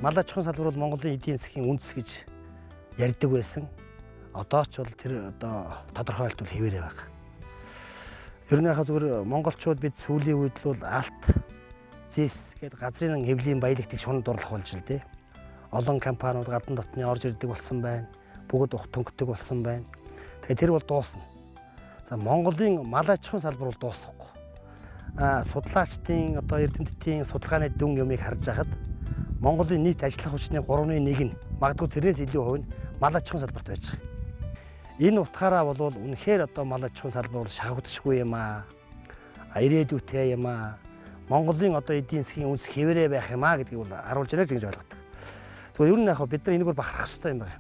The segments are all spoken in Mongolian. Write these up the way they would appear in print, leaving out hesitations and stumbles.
Мал аж ахуйн салбар бол Монголын эдийн засгийн үндэс гэж ярьдаг байсан. Одоо ч бол тэр одоо тодорхойлт бол хэвээрээ байна. Ер нь яхаа зүгээр монголчууд бид сүүлийн үед л алт зис гэдэг газрын хэвлийн баялагтыг шунад дурлах болж л дээ. Олон компаниуд гадна дотны орж ирдэг болсон байна. Бүгд төнгөдөг болсон байна. Тэгэхээр тэр бол дуусна. За Монголын мал аж ахуйн салбар бол дуусахгүй. Судлаачдын одоо эрдэмтдийн судалгааны дүн юмыг харж байхад Монголын нийт ажиллах хүчний 3/1 нь магадгүй тэрнээс илүү хувь нь мал аж ахуйн салбарт байж байгаа. Энэ утгаараа бол үнэхээр одоо мал аж ахуйн салбар бол шавхдашгүй юм аа. Ирээдүйтэй юм аа. Монголын одоо эдийн засгийн үндэс хэвээрээ байх юм аа гэдгийг бол харуулж байна гэж ойлгодог. Зөвхөн ер нь яг бид нар энэгээр бахархах хэрэгтэй юм байна.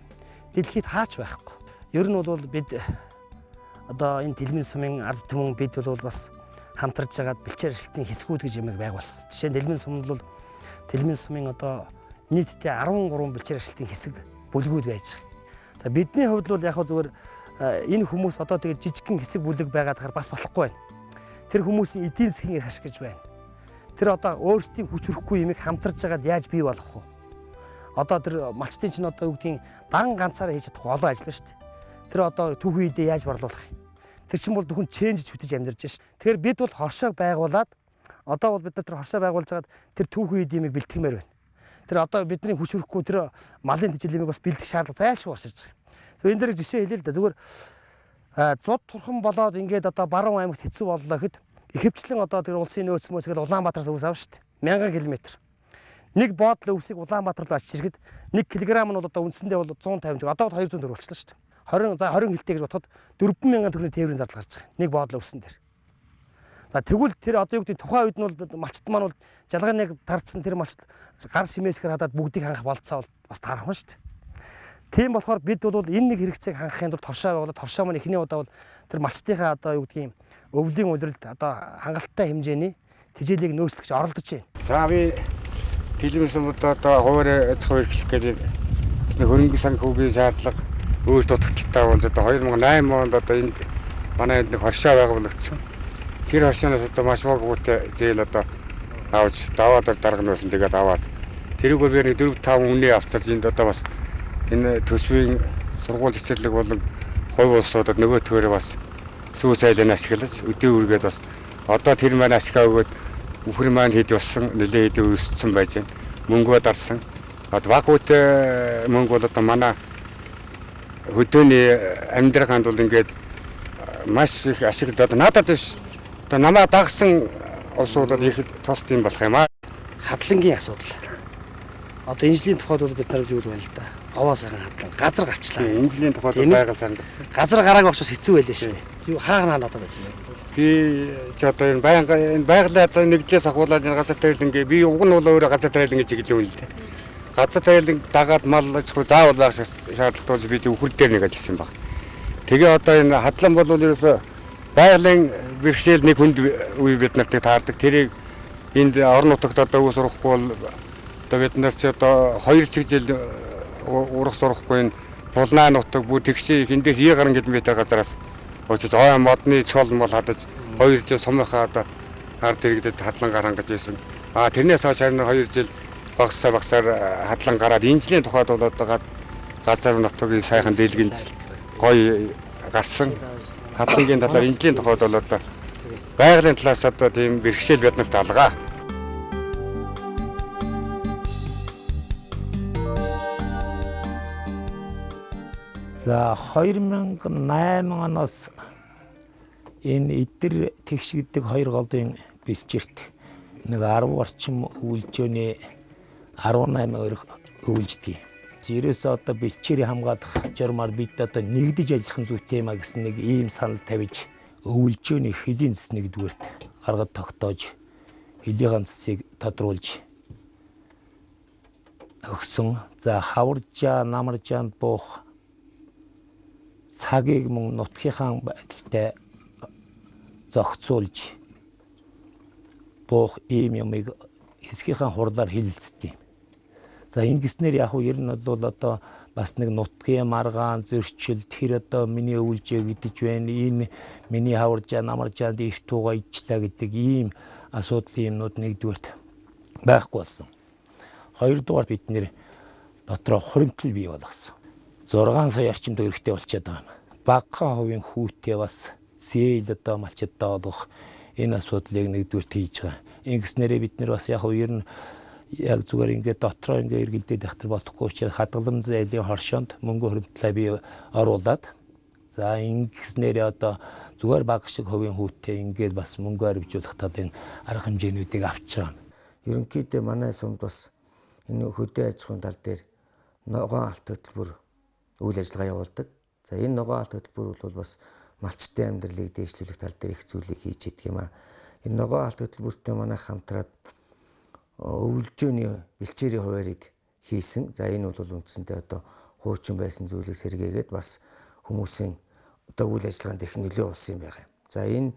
Дэлхийд хаач байхгүй. Ер нь бол бид одоо энэ дэлмийн сумын ард түмэн бид бол бас хамтарж байгаад бэлчээр ажилтны хэсгүүд гэж юмыг байгуулсан. Жишээ нь дэлмийн сумд бол дэлмийн сумын одоо нийтдээ 13 бэлчээр ажилтны хэсэг бүлгүүд байж байгаа. За бидний хувьд бол яг зүгээр энэ хүмүүс одоо тэгээд жижигхэн хэсэг бүлэг байгаад хахаар бас болохгүй байна. Тэр хүмүүсийн эдийн засгийн эрх ашиг гэж байна. Тэр одоо өөрсдийн хүч хөрөхгүй юмыг хамтарж байгаад яаж бий болох вэ? Одоо тэр малчтын чинь одоо юу гэдгийг дан ганцаараа хийж чадах олон ажил ба шүү дээ. Тэр одоо түүхэн үедээ яаж борлуулах юм? Тэр чинь бол зөвхөн ченж хөтөж амьдарч шүү дээ. Тэгэхээр бид бол хоршоог байгуулад одоо бол бид нар тэр хоршоо байгуулж байгаад тэр түүхэн үед юмыг бэлтгэмээр байна. Тэр одоо бидний хүч хөрөхгүй тэр малын тэжээлмийг бас бэлдэх шаардлага зайлшгүй гарч ирж байгаа. Зөв энэ дээр жишээ хэлээ л да. Зүгээр зуд турхан болоод ингээд одоо Баруун аймагт хэцүү боллоо гэхэд ихэвчлэн одоо тэр улсын нөөц мөөс гээд Улаанбаатараас үс авна шүү дээ. 1000 км. Нэг боодлын үсийг Улаанбаатар руу очиж ирэхэд 1 кг нь бол одоо үндсэндээ бол 150 төгрөг. Одоо 200 төгрөг болчихлоо шүү дээ. 20 хилтэй гэж бодоход 4000 төгрөгийн тээврийн зардал гарч байгаа. Нэг боодлын үсэн дээр. За тэгвэл тэр одоо юу гэдэг тухайн үед нь бол малчт маань бол жалгааныг тардсан тэр малчт гар шимээсгээр хадаад бүгдийг хангах болцоо бол бас таархан шүү дээ. Тийм болохоор бид бол энэ нэг хэрэгцээг хангахын тулд торшоо байгуулад торшоо маань эхний удаа бол тэр малчтынхаа одоо юу гэдгийг өвлийн улиралд одоо хангалттай хэмжээний тэжээлийг нөөцлөгч оролдож байна. За би дэлгэрэн сумд одоо хуваарь аж ахуй эрхлэх гэдэг хөрөнгө санхүүгийн шаардлага өөр дутагдaltaй болж одоо 2008 онд одоо энд манай энд нэг хоршоо байгуулагдсан. Тэр хоршооноос одоо маш муугүйтэй зээл одоо авч даваад дарга нь байсан. Тэгээд аваад тэрүүгээр би 4-5 үнэ авцаж энд одоо бас энэ төсвийн сургууль хичээллэг болон хувь улсуудад нөгөө төрөө бас сүү сайлын ашиглаж өдөө үргээд бас одоо тэр маань ашгаа өгөөд үхэр маань хэд болсон нэлээд хэд өссөн байж байна. Мөнгөө дарсан. Одоо баг үетэй мөнгө бол одоо манай хөдөөний амьдраханд бол ингээд маш их ашиг одоо надад биш. Одоо намаа дагсан улсуудад ихэд тусд юм болох юм аа. Хадлангийн асуудал. Одоо инженерийн тухайд бол бид нар юу байна л да. Овоо сайхан хадлан газар гарчлаа. Инженерийн тухайд байгаль санд. Газар гараагүй учраас хэцүү байлаа шүү дээ. Юу хаагнаа надад байсан бэ? Би ч одоо энэ байгалаа одоо нэгдлээс ахуулаад энэ газар тариал ингээ би уг нь бол өөрөө газар тариал ингээ чиглэв юм л дээ. Газар тариал дагаад мал ачхуу заавал байх шаардлагатай болж бид үхэр дээр нэг ажилласан баг. Тэгээ одоо энэ хадлан бол ерөөсө байгалийн бэрхшээл нэг хүнд үе бид нарт таардаг. Тэрийг энд орон нутагт одоо ус урахгүй бол одоо бид нар ч одоо 2 чиглэл урах сурахгүй энэ Булнаа нутаг бүр тэгшээ эндээс 9 гаруй км газараас очиж ой модны цол мол хадаж 2 жил сумынхаа одоо ард иргэдэд хадлан гарангаж ирсэн. Тэрнээс хойш харин 2 жил багсаар хадлан гараад инженерийн тухайд бол одоо газар нутгийн сайхан дэлгэнд гоё гарсан. Хадлангийн талаар инженерийн тухайд бол одоо байгалийн талаас одоо тийм бэрхшээл биднэрт алгаа. За 2008 оноос энэ эдэр тэгш гэдэг 2 голын бэлчээрт нэг 10 орчим өвлжөөний 18 өрх өвлждэг. Ерөөсөө одоо бэлчээрийг хамгаалах журмаар бид одоо нэгдэж ажиллах зүйтэй маа гэсэн нэг ийм санал тавьж өвлжөөний хөлийн цэс нэгдүгээрт гаргаж тогтоож хөлийн цэсийг тодруулж өгсөн. За хаваржаа, намаржаанд буух цагийг мөн нутгийнхаа байдалтай зохицуулж буух ийм юмыг хэсгийнхаа хурлаар хэлэлцдэг. За ингэснээр яг уу ер нь бол одоо бас нэг нутгийн маргаан зөрчил тэр одоо миний өвлжээ гэдэж байна. Энэ миний хаваржаа намаржаанд их тугаа ижлаа гэдэг ийм асуудлын юмнууд нэгдүгээрт байхгүй болсон. Хоёрдугаар бид нэр дотроо хуримтлал бий болгосон. 6 сая орчим төгрөгтэй болчиход байгаа юм. Багахан хувийн хүүтээ бас зээл одоо малчдаа олгох энэ асуудлыг нэгдүгээр хийж байгаа. Ингэснээрээ бид нэр бас яг ер нь яг зүгээр ингээд дотроо ингээд эргэлдээд явах болохгүй учраас хадгалам зээлийн хоршоонд мөнгө хуримтлаа бий оруулаад за ингэснээрээ одоо зүгээр бага шиг хувийн хүүтээ ингээд бас мөнгө арвижуулах талын арга хэмжээнүүдийг авч байгаа. Ерөнхийдөө манай сумд бас энэ хөдөө аж ахуйн тал дээр ногоон алт хөтөлбөр үйл ажиллагаа явуулдаг. За энэ ногоон алт хөтөлбөр бол бас малчтын амьдралыг дээшлүүлэх тал дээр их зүйлийг хийж идэх юм аа. Энэ ногоон алт хөтөлбөртэй манай хамтраад өвлжөөний бэлчээрийн хуваарийг хийсэн. За энэ бол үндсэндээ одоо хуучин байсан зүйлийг сэргээгээд бас хүмүүсийн одоо үйл ажиллагаанд их нөлөө болсон юм байна. За энэ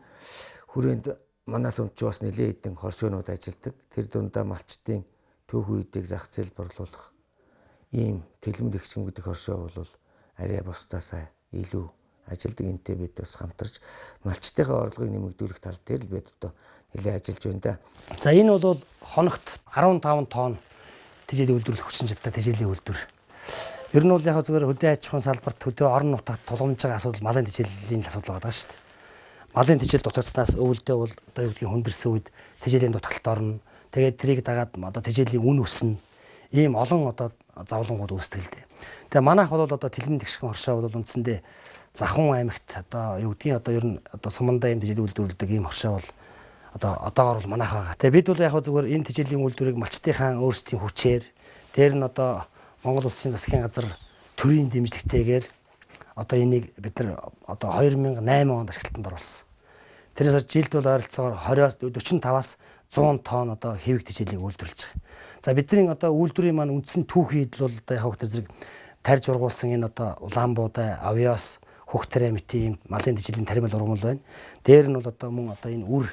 хүрээнд манай сумч бас нэлээд хэдэн хоршоонууд ажилладаг. Тэр дундаа малчтын түүх үедийг зах зээл борлуулах ийм тэлмэд ихшин гэдэг хоршоо бол арай бусдаасаа илүү ажилладаг. Энтэй бид бас хамтарч малчтынхаа орлогыг нэмэгдүүлэх тал дээр л бид одоо нэлээд ажиллаж байна да. За энэ бол хоногт 15 тонн тэжээлийн үйлдвэрлэх хүчин чадтай тэжээлийн үйлдвэр. Ер нь бол яг зүгээр хөдөө аж ахуйн салбарт хөдөө орон нутагт тулгамж байгаа асуудал малын тэжээлийн асуудал байгаа шүү дээ. Малын тэжээл дутагдсанаас өвөлдөө бол одоо юу гэдгийг хүндэрсэн үед тэжээлийн дутагталд орно. Тэгээд трийг дагаад одоо тэжээлийн үн өснө. Ийм олон одоо завлангууд үүсдэг л дээ. Тэгээ манайх бол одоо тэлмэн тэгшхэн хоршоо бол үндсэндээ Захун аймагт одоо юу гэдгийг одоо ер нь одоо сумандаа ийм тэжээлийн үйлдвэрлэдэг ийм хоршоо бол одоогоор бол манайх байгаа. Тэгээ бид бол яг зүгээр энэ тэжээлийн үйлдвэрийг малчтынхаа өөрсдийн хүчээр дээр нь одоо Монгол Улсын засгийн газар төрийн дэмжлэгтэйгээр одоо энийг бид нар одоо 2008 онд ашиглалтанд оруулсан. Тэрээс жилд бол ойролцоогоор 45-аас 100 тонн одоо хэвэг тэжээлийг үйлдвэрлэж байгаа. За бидний одоо үйлдвэрийн маань үндсэн түүхийд бол одоо яг хөх зэрэг тарж ургуулсан энэ одоо улаанбуудай, авиас, хөх тэрэм малын тэжээлийн таримал ургамал байна. Дээр нь бол одоо мөн одоо энэ үр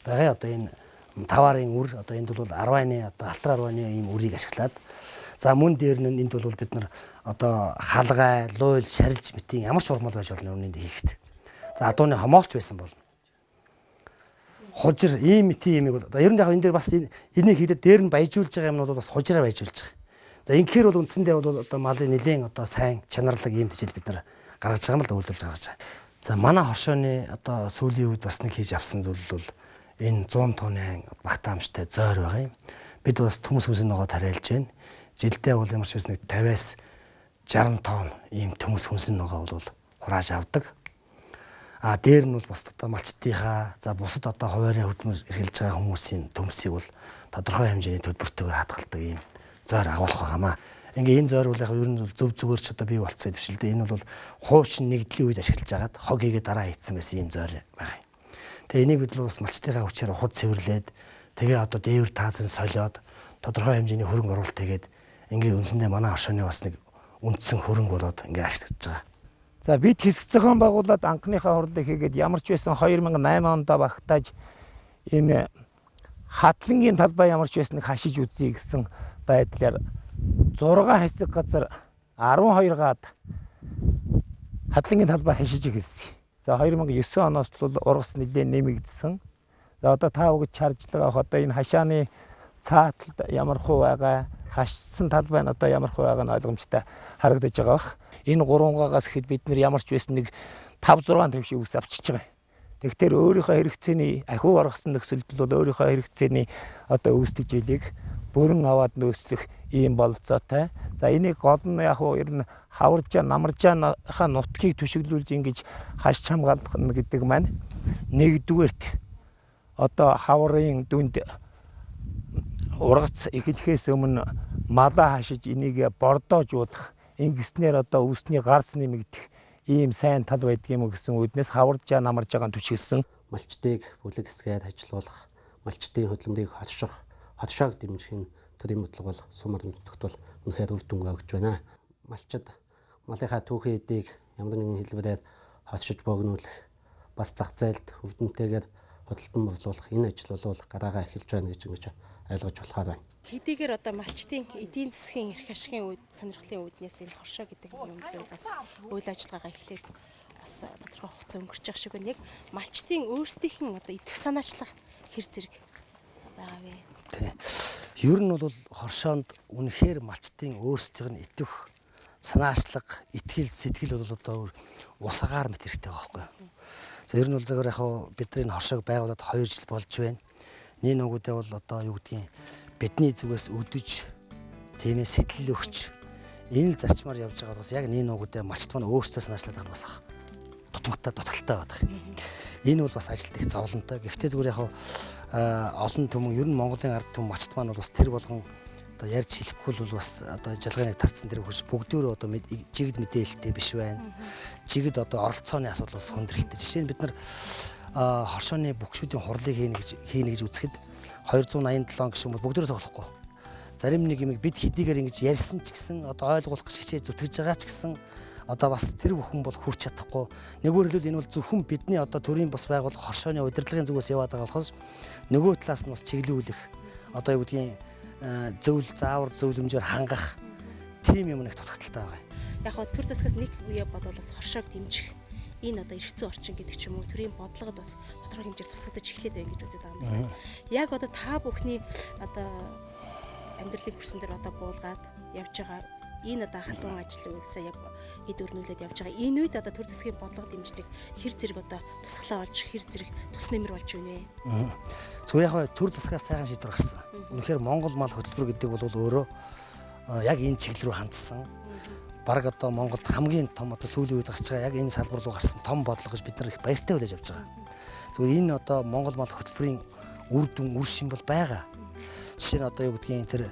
байгаа одоо энэ таварын үр одоо энд бол 10-ны одоо алтар 10-ны ийм үрийг ашиглаад за мөн дээр нь энд бол бид нар одоо халгай, луйл, шарилж мэтийн ямар ч ургамал байж болно үүнийг хийхэд. За адууны хомоолч байсан болно. Хужир ийм мэтийн юмыг одоо ер нь яг энэ дээр бас энийг хийдэ дээр нь баяжуулж байгаа юм бол бас хужираа баяжуулж байгаа. За инхээр бол үндсэндээ бол одоо малын нэлийн одоо сайн чанарлаг ийм тэжээл бид нар гаргаж байгаа юм л да үйлдвэрлэж гаргаж байгаа. За манай хоршооны одоо сүүлийн үед бас нэг хийж авсан зүйл бол энэ 100 тонны багтаа амжтай зойр байгаа юм. Бид бас төмөс хүнсний ногоо тариалж байна. Жилдээ бол ямар ч байсан нэг 50-аас 60 тонн ийм төмөс хүнсний ногоо бол хурааж авдаг. А дээр нь бол бас одоо малчтынхаа за бусад одоо хуваарийн хөдөлмөр эрхэлж байгаа хүмүүсийн төмсийг бол тодорхой хэмжээний төлбөртэйгээр хадгалдаг ийм зойр агуулах байгаамаа. Ингээ энэ зойр бол яг ер нь зөв зүгээр ч одоо бий болцсон дэвшилдэ. Энэ бол хуучин нэгдлийн үед ашиглаж агаад хог хийгээ дараа хийцэн байсан ийм зойр байгаа. Тэгээ энийг бид бас малчтынхаа хүчээр ухад цэвэрлээд тэгээ одоо дээвэр таазан солиод тодорхой хэмжээний хөрөнгө оруулалт хийгээд ингээ үндсэндээ манай хоршооны бас нэг үндсэн хөрөнгө болоод ингээ ашиглаж байгаа. За бид хэсэг зохион байгуулад анхныхаа хурлыг хийгээд ямар ч байсан 2008 онд багтааж энэ хатлангийн талбай ямар ч байсан хашиж үзье гэсэн байдлаар 6 хэсэг газар 12 гаад хатлангийн талбай хашиж эхэлсэн. За 2009 оноос л ургас нэлээд нэмэгдсэн. За одоо та бүгд чаржлага авах одоо энэ хашааны цааталд ямар хувь байгаа, хашсан талбай нь одоо ямар хувь байгаа нь ойлгомжтой харагдаж байгаа бах. Энэ 3-аас ихэд бид нар ямар ч байсан нэг 5-6 төвшин ус авчиж байгаа. Тэгэхээр өөрийнхөө хэрэгцээний ахиу оргосон нөхцөлд бол өөрийнхөө хэрэгцээний одоо өөс тэжээлийг бүрэн аваад нөөцлөх ийм бололцоотой. За энийг гол нь яг ер нь хаваржаа, намаржааныхаа нутгийг түшиглүүлж ингэж хашч хамгаалах гэдэг маань нэгдүгээрт одоо хаврын дүнд ургац эхлэхээс өмнө малаа хашиж энийг бордоожуулах ингэснээр одоо үүсний гарц нэмэгдэх ийм сайн тал байдаг юм гэсэн үднээс хаваржаа намарж байгаа түшгэлсэн малчтыг бүлэг хэсгээд ажилуулах, малчтын хөдөлмөрийг хатшааг дэмжих төрийн бодлого бол сумаар нутагт бол үнэхээр үр дүнгээ өгч байна. Малчид малынхаа түүхийдийг ямар нэгэн хэлбэрээр хатшиж богинуулах, бас зах зээлд өвдөнтэйгээр хөдөлтөн борлуулах энэ ажил бол гараагаа эхэлж байна гэж ингэж ойлгож болохоор байна. Хэдийгээр одоо малчтын эдийн засгийн эрх ашигын үед сонирхлын үүднээс энэ хоршоо гэдэг юм зүйл бас үйл ажиллагаагаа эхлээд бас тодорхой хугацаа өнгөрч явах шиг байна. Яг малчтын өөрсдийнх нь одоо идэв санаачлах хэр зэрэг байгаа вэ? Ер нь бол хоршоонд үнэхээр малчтын өөрсдийнх нь итгэх санаачлага, итгэл, сэтгэл бол одоо усагаар мэт хэрэгтэй байгаа байхгүй юу. За ер нь бол зөвхөн яг бидний хоршоог байгуулад 2 жил болж байна. Нин нүгүүдээ бол одоо юу гэдгийг бидний зүгээс өдөж тийм ээ сэтэл өгч энэ л зарчмаар явж байгаа болохоос яг нин нүгүүдээ малчт маань өөрсдөө санаачлаад байгаа нь бас дутагтай байдаг. Энэ бол бас ажилт их зовлонтой. Гэхдээ зүгээр яг олон түмэн ер нь Монголын ард түмэн малчт маань бол бас тэр болгон одоо ярьж хэлэхгүй бол бас одоо жалгааныг тарцсан дээр хурж бүгдөө одоо жигд мэдээлэлтэй биш байна. Жигд одоо оролцооны асуудал бас хүндрэлтэй. Жишээ нь бид нар хоршооны бүхшүүдийн хурлыг хийнэ гэж үзэхэд 287 гишүүн бол бүгдээрээ цуглахгүй. Зарим нэг юм бид хэдийгээр ингэж ярьсан ч гэсэн одоо ойлгуулах гэж хичээж зүтгэж байгаа ч гэсэн одоо бас тэр бүхэн бол хүрч чадахгүй. Нэгүр хэлбэл энэ бол зөвхөн бидний одоо төрийн бас байгуулах хоршооны удирдлагын зүгээс яваад байгаа болохоос нөгөө талаас нь бас чиглүүлэх одоо юу гэдгийг зөвл заавар зөвлөмжөөр хангах тийм юм нэг дутагдaltaй байгаа. Яг хоо төр засгаас нэг үе бодвол бас хоршоог дэмжих энэ одоо эргэцэн орчин гэдэг ч юм уу төрийн бодлогод бас тодорхой хэмжээр тусгадаж эхлээд байна гэж үзээд байгаа юм байна. Яг одоо та бүхний одоо амьдралын хүрсэн дээр одоо буулгаад явж байгаа энэ одоо халуун ажлын үйлсээ яг хэд өрнүүлээд явж байгаа. Энэ үед одоо төр засгийн бодлого дэмждэг хэр зэрэг одоо тусглаа болж хэр зэрэг тус нэмэр болж байна вэ? Зүгээр яг төр засгаас сайхан шийдвэр гарсан. Үнэхээр Монгол мал хөтөлбөр гэдэг бол өөрөө яг энэ чиглэл рүү хандсан. Бараг одоо Монголд хамгийн том одоо сүүлийн үед гарч байгаа яг энэ салбар руу гарсан том бодлого гэж бид нар их баяртай хүлээж авч байгаа. Зүгээр энэ одоо Монгол мал хөтөлбөрийн үр дүн үр шим бол байгаа. Жишээ нь одоо юу гэдгийг тэр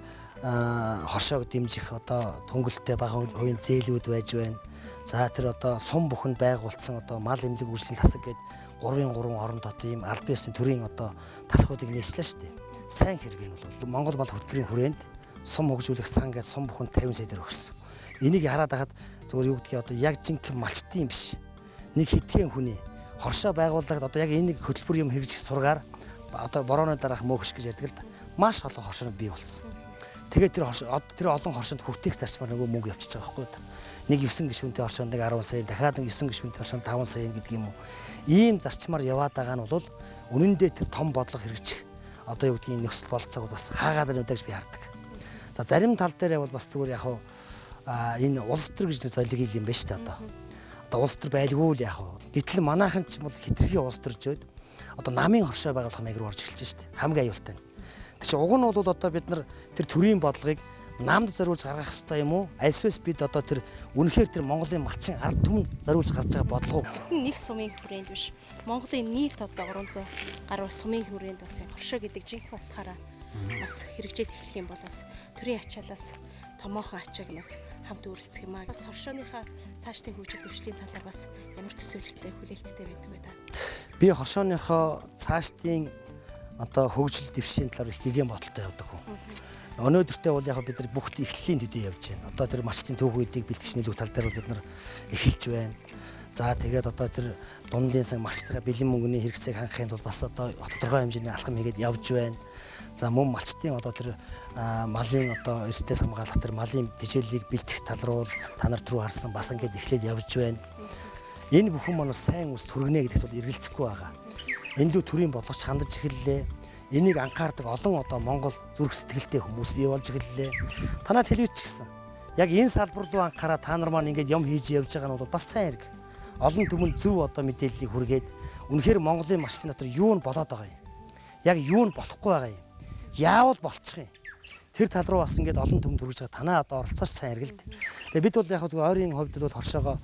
хоршоог дэмжих одоо төнгөлттэй бага хувийн зээлүүд байж байна. За тэр одоо сум бүхэнд байгуулсан одоо мал эмнэлэг үйлчлэлийн тасаг гээд 3-3 оронд одоо ийм аль биесийн төрийн одоо тасгуудыг нээслээ шүү дээ. Сайн хэрэг нь бол Монгол мал хөтөлбөрийн хүрээнд сум хөгжүүлэх сан гэж сум бүхэнд 50 сая төгрөг өгсөн. Энийг хараад хахад зөвхөн юу гэдгийг одоо яг жинхэнэ малчтын биш. Нэг хитгэн хүний хоршоо байгууллагад одоо яг энэ хөтөлбөр юм хэрэгжих сургаар одоо борооны дараах мөөгш гэж ярьдаг л да. Маш олон хоршоонууд бий болсон. Тэгээд тэр олон хоршоонд хүртэх зарчмаар нөгөө мөнгө явчихж байгаа байхгүй юу? Нэг 9 гишүүнтэй хоршоонд нэг 10 сая, дахиад нэг 9 гишүүнтэй хоршоонд 5 сая гэдэг юм уу. Ийм зарчмаар яваад байгаа нь бол үнэн дээр тэр том бодлого хэрэгжих одоо юу гэдгийг нөхцөл болцоог бас хаагаад байна гэж би хардаг. За зарим тал дээрээ бол бас зүгээр яг энэ улс төр гэж нэг золиг хэл юм байна шүү дээ одоо. Одоо улс төр байлгүй л яг. Гэтэл манайхан ч бол хитрхи улс төржөөд одоо намын хоршоо байгуулах маяг руу орж эхэлж шүү дээ. Хамгийн аюултай. Тэр чинь уг нь бол одоо бид нар тэр төрийн бодлогыг намд зориулж гаргах хэрэгтэй юм уу? Альсвэс бид одоо тэр үнэхээр тэр Монголын малчин ард түмэнд зориулж гарч байгаа бодлого нэг сумын хүрээнд биш. Монголын нийт одоо 300 гаруй сумын хүрээнд бас хоршоо гэдэг жинхэнэ утгаараа бас хэрэгжээд эхлэх юм бол бас төрийн ачаалаас томоохон ачааг нас хамт үргэлжлэх юм аа. Бас хоршооныхаа цаашдын хөгжил дэвшлийн талаар бас ямар төсөөлөлттэй хүлээлттэй байдаг вэ та? Би хоршооныхоо цаашдын одоо хөгжил дэвшлийн талаар их гэгэн бодолтой явдаг хүн. Өнөөдөртөө бол яг бид нар бүгд эхлэлийн төдий явж байна. Одоо тэр малчтын түүхүүдийг бэлтгэж нийлүүлэх тал дээр бол бид нар эхэлж байна. За тэгээд одоо тэр дундын сан малчтайгаа бэлэн мөнгөний хэрэгцээг хангахын тулд бас одоо тодорхой хэмжээний алхам хийгээд явж байна. За мөн малчтын одоо тэр малын одоо эрсдээс хамгаалах тэр малын тэжээллийг бэлтгэх тал руу та нарт руу харсан бас ингээд эхлээд явж байна. Энэ бүхэн маань сайн үст хүргэнэ гэдэгт бол эргэлзэхгүй байгаа. Энд дүү төрийн бодлогоч хандаж эхэллээ. Энийг анхаардаг олон одоо Монгол зүрх сэтгэлтэй хүмүүс бий болж эхэллээ. Танаа телевизч гисэн. Яг энэ салбар руу анхаараа та нар маань ингээд юм хийж явж байгаа нь бол бас сайн хэрэг. Олон түмэнд зөв одоо мэдээллийг хүргээд үнэхээр Монголын малчтын дотор юу нь болоод байгаа юм. Яг юу нь болохгүй байгаа юм. Яавал болчих юм. Тэр тал руу бас ингээд олон түмэнд хүргэж байгаа танаа одоо оролцооч сайн хэрэг л дээ. Тэгээ бид бол яг зөвхөн ойрын хувьд бол хоршоогоо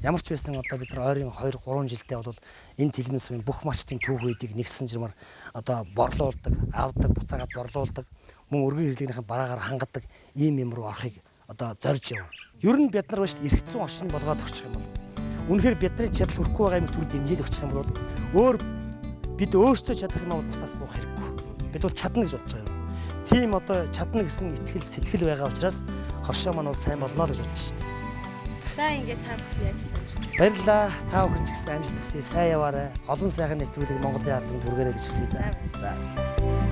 ямар ч байсан одоо бид нар ойрын 2-3 жилдээ бол энэ тэлмэн сувын бүх малчтын түүхүүдийг нэгсэн жимээр одоо борлуулдаг, авдаг, буцаагаад борлуулдаг, мөн өргөн хэрэглэгнийхэн бараагаар хангадаг ийм юм руу орохыг одоо зорж явна. Ер нь бид нар бааш эргэцэн оршин болгоод өгчих юм бол үнэхээр бидний чадал хүрхгүй байгаа юм төр дэмжиж өгчих юм бол өөр бид өөрсдөө чадах юм бол бусдаас буух хэрэггүй. Бид бол чадна гэж бодож байгаа юм. Тийм одоо чадна гэсэн итгэл сэтгэл байгаа учраас хоршоо маань бол сайн болно л гэж бодож шүү дээ. За ингээд та бүхэн яаж таамаглаж байна? Баярлалаа. Та бүхэн ч гэсэн амжилт хүсье. Сайн яваарай. Олон сайхан нэвтрүүлэг Монголын ард түмэнд хүргээрэй гэж хүсье. За.